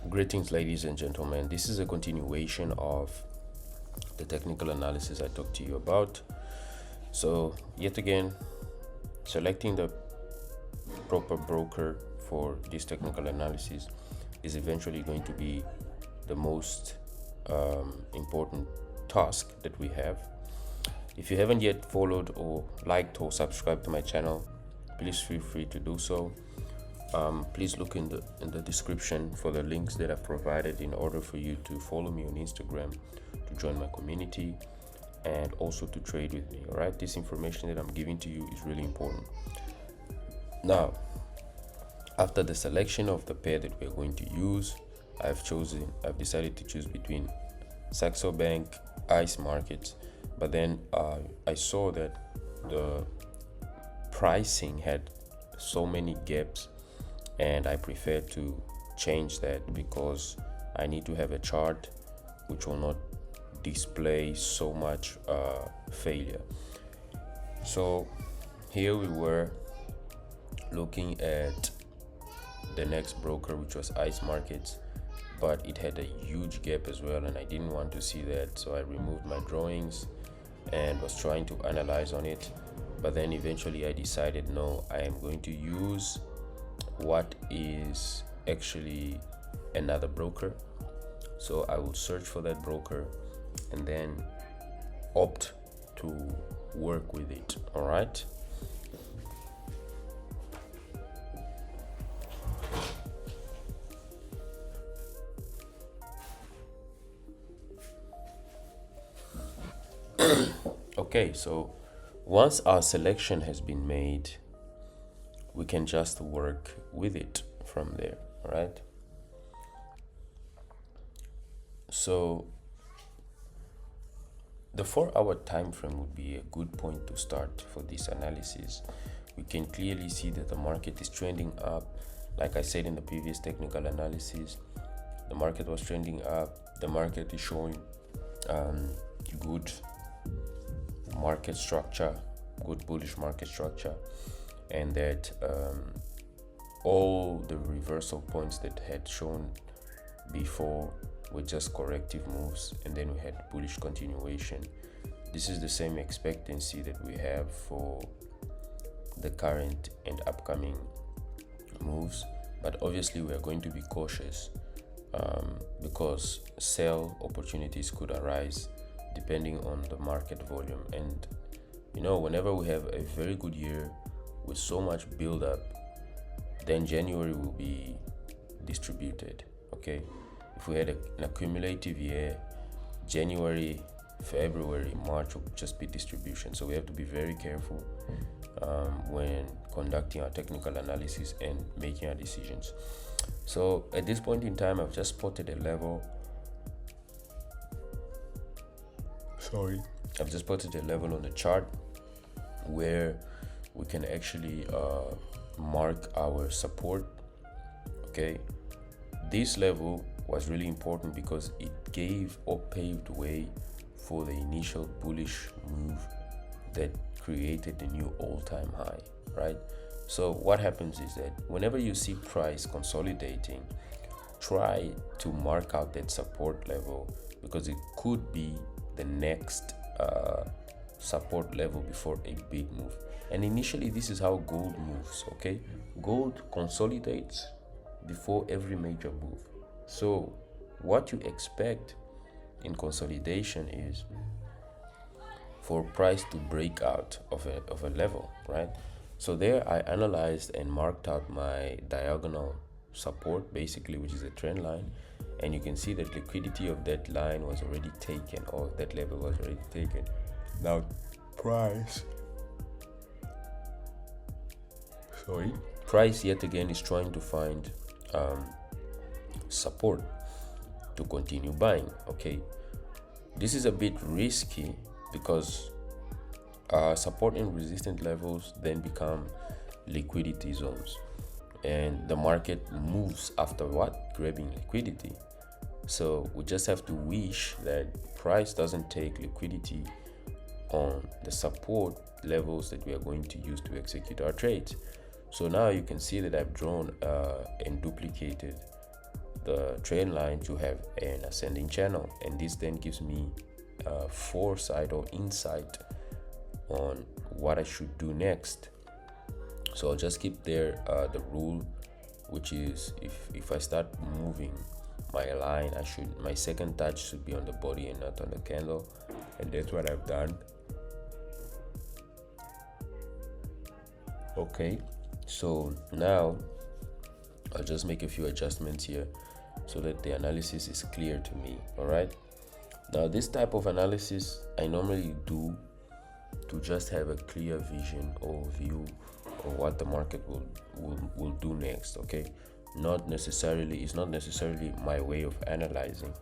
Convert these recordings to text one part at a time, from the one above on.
Greetings, ladies and gentlemen. This is a continuation of the technical analysis I talked to you about. So, yet again, selecting the proper broker for this technical analysis is eventually going to be the most important task that we have. If you haven't yet followed or liked or subscribed to my channel, please feel free to do so. Please look in the description for the links that I've provided in order for you to follow me on Instagram, to join my community, and also to trade with me. All right, this information that I'm giving to you is really important. Now, after the selection of the pair that we're going to use, I've decided to choose between Saxo Bank, ICE markets, but then I saw that the pricing had so many gaps, and I prefer to change that because I need to have a chart which will not display so much failure. So here we were looking at the next broker, which was ICE markets, but it had a huge gap as well, and I didn't want to see that, so I removed my drawings and was trying to analyze on it. But then eventually I decided, no, I am going to use what is actually another broker. So I will search for that broker and then opt to work with it. All right. Okay, so once our selection has been made, we can just work with it from there. All right. So the 4-hour time frame would be a good point to start for this analysis. We can clearly see that the market is trending up. Like I said in the previous technical analysis, the market was trending up. The market is showing good market structure, good bullish market structure, and that all the reversal points that had shown before were just corrective moves, and then we had bullish continuation. This is the same expectancy that we have for the current and upcoming moves, but obviously we are going to be cautious because sell opportunities could arise depending on the market volume. And whenever we have a very good year with so much build up, then January will be distributed. Okay, if we had an accumulative year, January, February, March will just be distribution. So we have to be very careful when conducting our technical analysis and making our decisions. So at this point in time, I've just spotted a level. I've just spotted a level on the chart where we can actually mark our support. Okay, this level was really important because it gave or paved way for the initial bullish move that created the new all-time high, right? So what happens is that whenever you see price consolidating, try to mark out that support level, because it could be the next support level before a big move. And initially, this is how gold moves. Okay, gold consolidates before every major move. So what you expect in consolidation is for price to break out of a level, right? So there I analyzed and marked out my diagonal support, basically, which is a trend line, and you can see that liquidity of that line was already taken, or that level was already taken. Now price yet again is trying to find support to continue buying. Okay, this is a bit risky because support and resistance levels then become liquidity zones, and the market moves after grabbing liquidity. So we just have to wish that price doesn't take liquidity on the support levels that we are going to use to execute our trades. So now you can see that I've drawn and duplicated the trend line to have an ascending channel, and this then gives me foresight or insight on what I should do next. So I'll just keep there the rule, which is if I start moving my line, my second touch should be on the body and not on the candle, and that's what I've done. Okay, so now I'll just make a few adjustments here so that the analysis is clear to me. All right, now this type of analysis I normally do to just have a clear vision or view of what the market will do next. Okay, it's not necessarily my way of analyzing,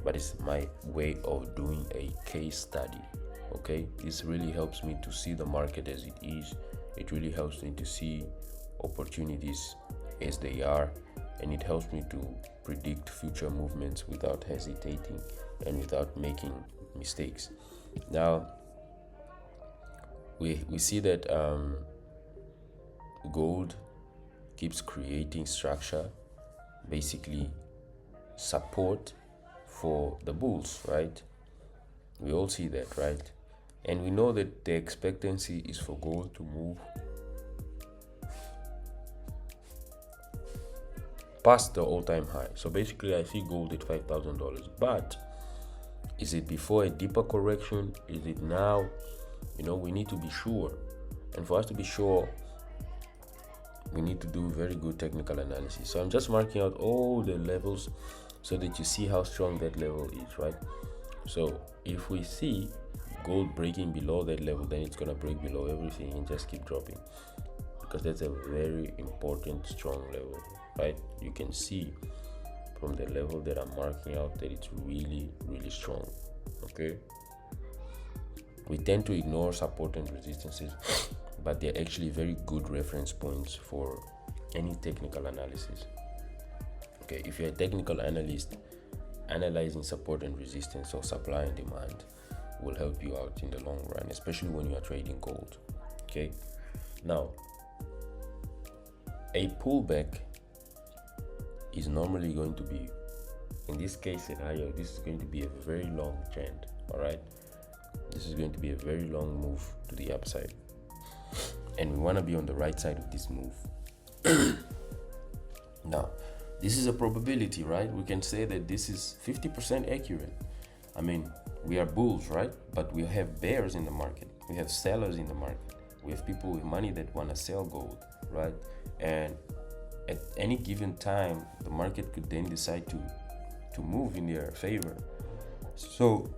but it's my way of doing a case study. Okay, this really helps me to see the market as it is. It really helps me to see opportunities as they are, and it helps me to predict future movements without hesitating and without making mistakes. Now we see that gold keeps creating structure, basically support for the bulls, right? We all see that, right? And we know that the expectancy is for gold to move past the all-time high. So basically I see gold at $5,000, but is it before a deeper correction? Is it now? We need to be sure, and for us to be sure, we need to do very good technical analysis. So I'm just marking out all the levels so that you see how strong that level is, right? So if we see gold breaking below that level, then it's gonna break below everything and just keep dropping, because that's a very important strong level, right? You can see from the level that I'm marking out that it's really strong. Okay, we tend to ignore support and resistances, but they're actually very good reference points for any technical analysis. Okay, if you're a technical analyst, analyzing support and resistance or supply and demand will help you out in the long run, especially when you are trading gold. Okay, now a pullback is normally going to be, in this case scenario, this is going to be a very long trend. All right, this is going to be a very long move to the upside, and we want to be on the right side of this move. Now this is a probability, right? We can say that this is 50% accurate. I mean, we are bulls, right? But we have bears in the market, we have sellers in the market, we have people with money that want to sell gold, right? And at any given time, the market could then decide to move in their favor. So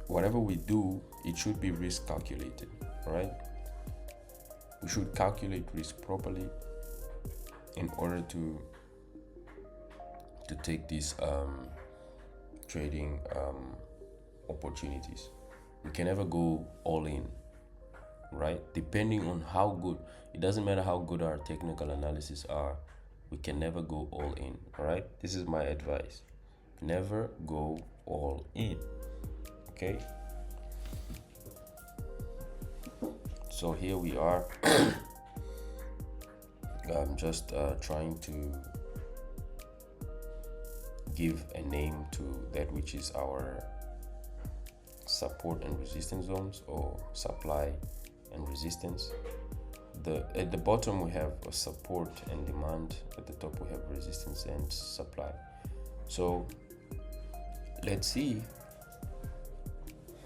whatever we do, it should be risk calculated. All right, we should calculate risk properly in order to take these trading opportunities. We can never go all in, right? Depending on how good, it doesn't matter how good our technical analysis are, we can never go all in. All right, this is my advice: never go all in. Okay, so here we are. I'm just trying to give a name to that which is our support and resistance zones, or supply and resistance. At the bottom we have a support and demand, at the top we have resistance and supply. So let's see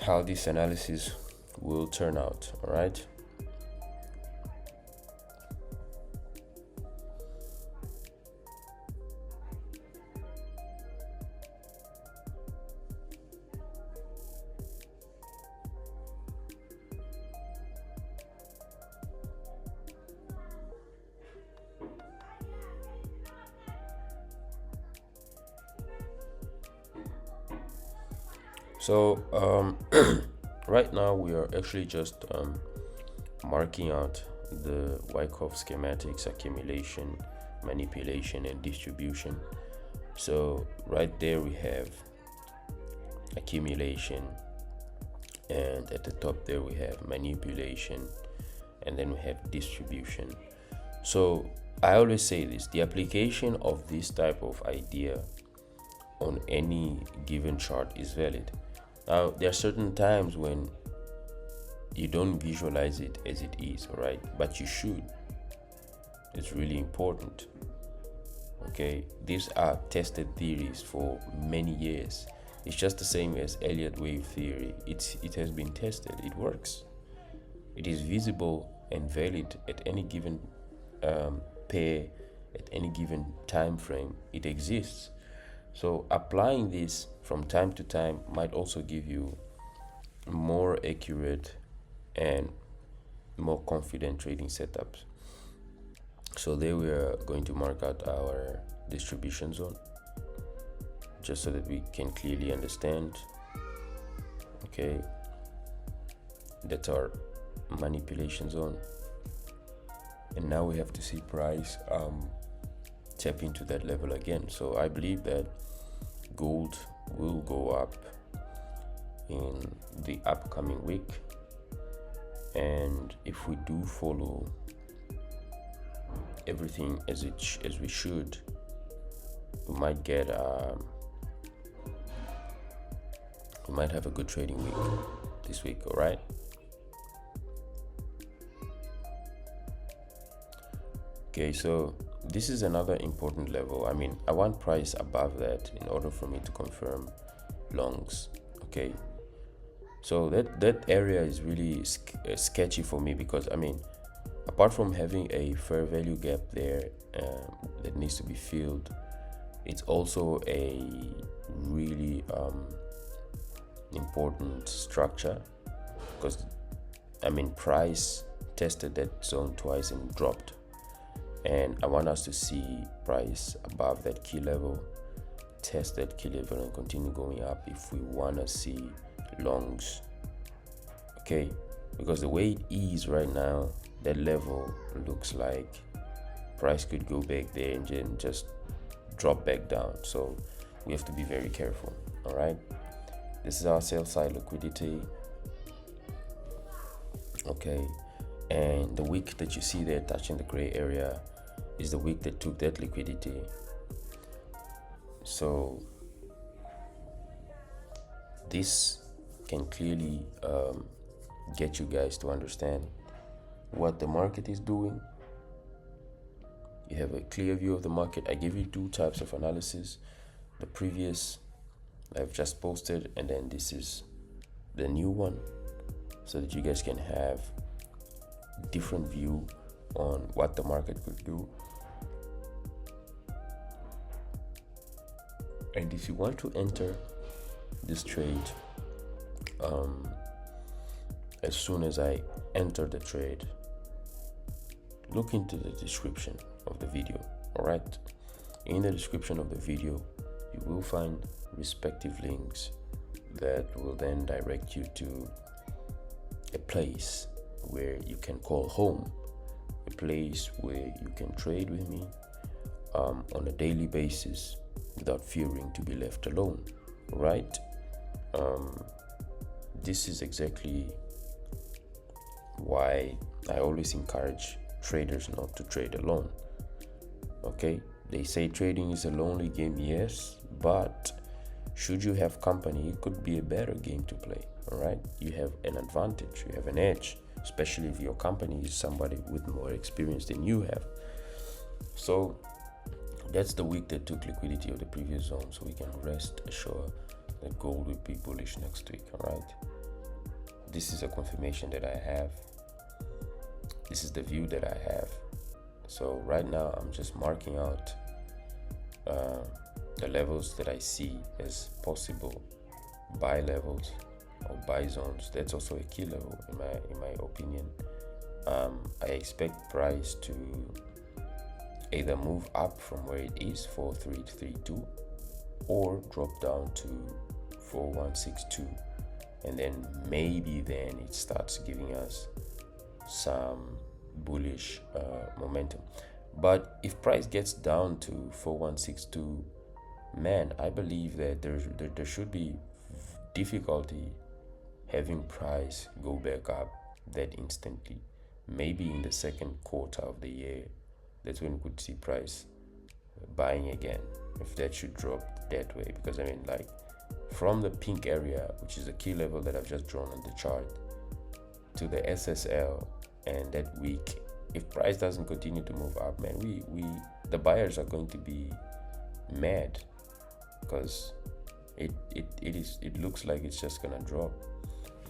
how this analysis will turn out. All right, so right now we are actually just marking out the Wyckoff schematics: accumulation, manipulation, and distribution. So right there we have accumulation, and at the top there we have manipulation, and then we have distribution. So I always say this: the application of this type of idea on any given chart is valid. Now there are certain times when you don't visualize it as it is, all right, but you should. It's really important. Okay, these are tested theories for many years. It's just the same as Elliot wave theory. It has been tested. It works. It is visible and valid at any given pair, at any given time frame. It exists. So applying this from time to time might also give you more accurate and more confident trading setups. So there we are going to mark out our distribution zone, just so that we can clearly understand. Okay, that's our manipulation zone, and now we have to see price tap into that level again. So I believe that gold will go up in the upcoming week, and if we do follow everything as we should, we might get we might have a good trading week this week. All right, okay, so this is another important level. I mean, I want price above that in order for me to confirm longs. Okay, so that area is really sketchy for me, because I mean, apart from having a fair value gap there that needs to be filled, it's also a really important structure, because I mean, price tested that zone twice and dropped, and I want us to see price above that key level, test that key level, and continue going up if we want to see longs. Okay, because the way it is right now, that level looks like price could go back there and then just drop back down. So we have to be very careful. All right, this is our sell side liquidity. Okay, and the wick that you see there touching the gray area is the wick that took that liquidity. So this can clearly get you guys to understand what the market is doing. You have a clear view of the market. I give you two types of analysis. The previous I've just posted, and then this is the new one, so that you guys can have different view on what the market could do. And if you want to enter this trade, as soon as I enter the trade, look into the description of the video. All right, in the description of the video you will find respective links that will then direct you to a place where you can call home, a place where you can trade with me on a daily basis without fearing to be left alone. All right, this is exactly why I always encourage traders not to trade alone. Okay, they say trading is a lonely game, yes, but should you have company, it could be a better game to play. All right, you have an advantage, you have an edge, especially if your company is somebody with more experience than you have. So that's the week that took liquidity of the previous zone, so we can rest assured that gold will be bullish next week. All right, this is a confirmation that I have. This is the view that I have. So right now I'm just marking out the levels that I see as possible buy levels or buy zones. That's also a key level in my opinion. I expect price to either move up from where it is 4332 or drop down to 4162, and then maybe then it starts giving us some bullish momentum. But if price gets down to 4162, man, I believe that there should be difficulty having price go back up that instantly. Maybe in the second quarter of the year, that's when we could see price buying again if that should drop that way, because I mean, like, from the pink area, which is the key level that I've just drawn on the chart, to the SSL and that week, if price doesn't continue to move up, man, the buyers are going to be mad, because it looks like it's just gonna drop.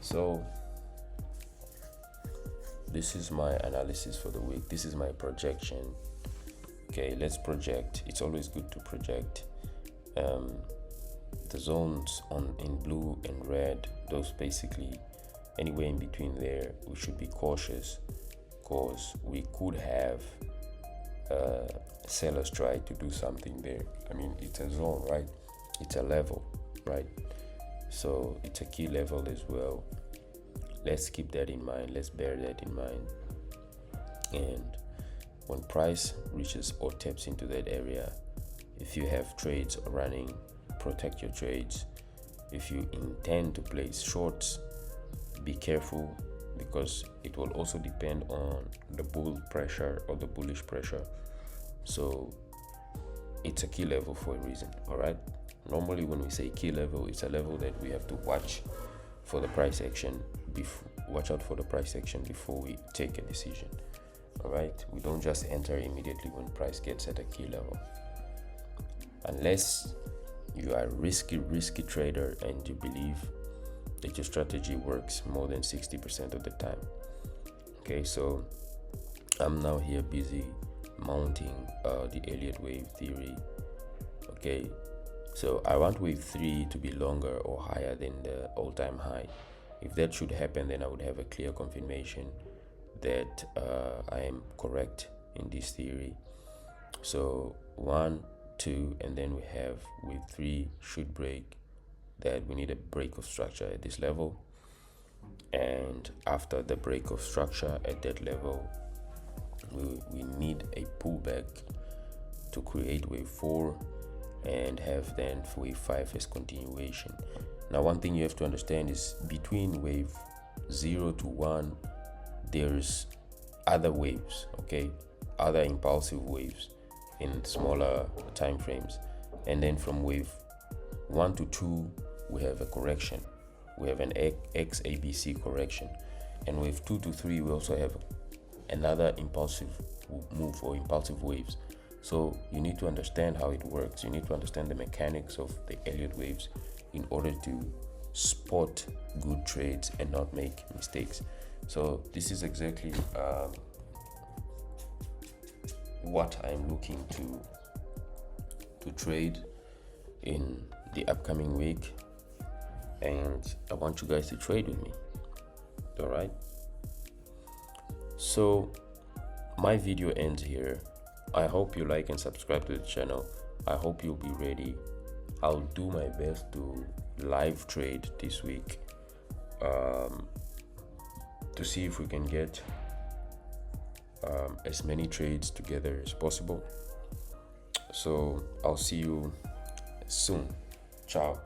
So this is my analysis for the week. This is my projection. Okay, let's project. It's always good to project. The zones in blue and red, those basically anywhere in between there, we should be cautious, because we could have sellers try to do something there. I mean, it's a zone, right? It's a level, right? So it's a key level as well. Let's keep that in mind. Let's bear that in mind. And when price reaches or taps into that area, if you have trades running, protect your trades. If you intend to place shorts, be careful, because it will also depend on the bull pressure or the bullish pressure. So it's a key level for a reason. All right, normally when we say key level, it's a level that we have to watch for the price action, watch out for the price action before we take a decision. All right, we don't just enter immediately when price gets at a key level, unless you are a risky trader and you believe that your strategy works more than 60% of the time. Okay, so I'm now here busy mounting the Elliott wave theory. Okay, so I want wave 3 to be longer or higher than the all-time high. If that should happen, then I would have a clear confirmation that I am correct in this theory. So 1, 2, and then we have wave 3 should break. That we need a break of structure at this level, and after the break of structure at that level, we need a pullback to create wave 4 and have then wave 5 as continuation. Now, one thing you have to understand is between wave 0 to 1, there's other waves, okay, other impulsive waves in smaller time frames, and then from wave 1 to 2 we have a correction. We have an XABC correction, and wave 2 to 3 we also have another impulsive move or impulsive waves. So you need to understand how it works. You need to understand the mechanics of the Elliott waves in order to spot good trades and not make mistakes. So this is exactly what I'm looking to trade in the upcoming week, and I want you guys to trade with me. All right, so my video ends here. I hope you like and subscribe to the channel. I hope you'll be ready. I'll do my best to live trade this week to see if we can get as many trades together as possible. So I'll see you soon. Ciao.